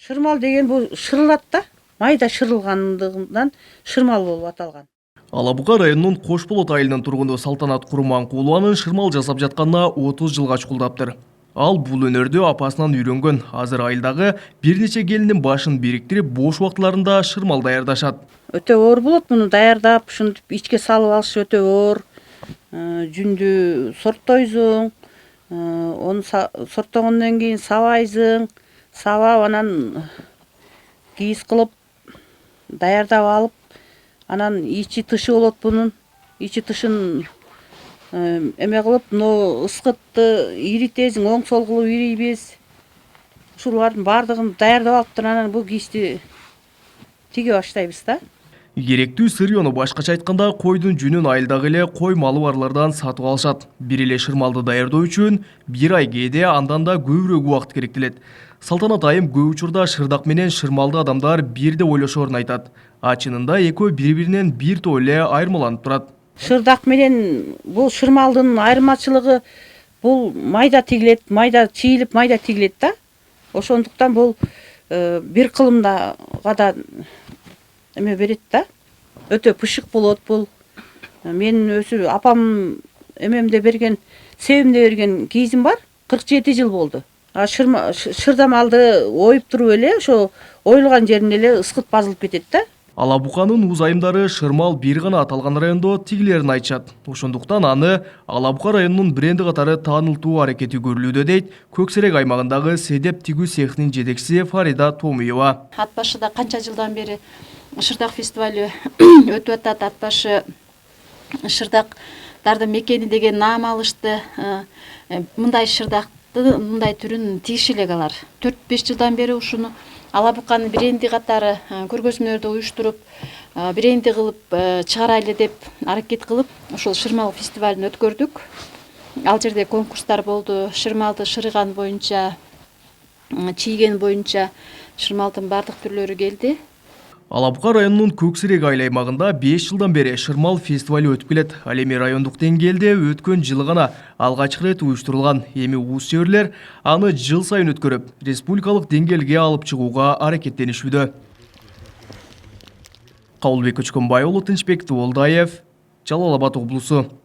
Шырмал деген бул шырылат да. Майда шырылгандыгынан шырмал болуп аталган. Алабуга районунун Кош Болот айылынын тургуну Салтанат Курманкулованын шырмал жасап жатканына 30 жылга чукулдаптыр. Ал бул өнөрдү апасынан үйрөнгөн. Азыр айылдагы бир нече келиндин башын бириктирип, бош убактыларында шырмал даярдашат. Өтө оор болот муну даярдап, ушинтип ичке салып алыш өтө оор. Жүндү сорттойсуң, onu сорттогондон кийин сабайсың, сабап анан кийиз кылып даярдап алып, анан ичи тышы болот бунун. Ичи тышын эме кылып, мына ыскытты иритесиң, оң сол кылып ирийбиз. Ушулардын баардыгын даярдап алыптыр, анан бул кийизди тиге баштайбыз да. Керектүү сырьёну башкача айтканда койдун жүнүн айылдагы эле кой малы барлардан сатып алышат. Бир эле шырмалды даярдоо үчүн 1 ай кээде андан да көбүрөөк убакыт керектелет. Салтанат айым көп учурда шырдак менен шырмалды адамдар бирде ойлошорун айтат. А чынында экөө бири-биринен бир топ эле айырмаланып турат. Шырдак менен бул шырмалдын айырмачылыгы бул майда тигилет, майда чийилип, майда тигилет да. Ошондуктан бул бир кылымдага да эме берет да. Өтө пышык болот бул. Мен өзү апам эмемде берген, себимде берген кийизим бар. 47 жыл болду. Шырдамалды оюп туруп эле ошо оюлган жерине эле ыскыт базылып кетет да. Алабуканын уз айымдары шырмал бир гана аталган райондо тигилерин айтышат. Ошондуктан аны Алабука районунун бренди катары таанылтуу аракети көрүлүүдө дейт Көксерек аймагындагы седеп тигүү цехинин жетекчиси Фарида Томуева. Ат башыда канча жылдан бери шырдак фестивалю өтүп атат. Ат башы шырдактардын мекени деген наам алышты. Мындай шырдакты, мындай түрүн тигиши элек алар. 4-5 жылдан бери ушуну Алабуканын бренди катары көргөзмөлөрдү уюштуруп, бренди кылып чыгарайлы деп аракет кылып, ошол шырмал фестивалын өткөрдүк. Ал жерде конкурстар болду. Шырмалды шырыган боюнча, чийген боюнча шырмалдын бардык түрлөрү келди. Алабука районунун Көксерек айыл аймагында 5 жылдан бери шырмал фестивалю өтүп келет. Ал эми райондук деңгээлде өткөн жылы гана алгач рет уюштурулган. Эми уус чеберлер аны жыл сайын өткөрүп, республикалык деңгээлге алып чыгууга аракеттенишүүдө. Кабылбек Көчкөнбай уулу, Тынчбек Туолдаев, Жалал Абад облусу.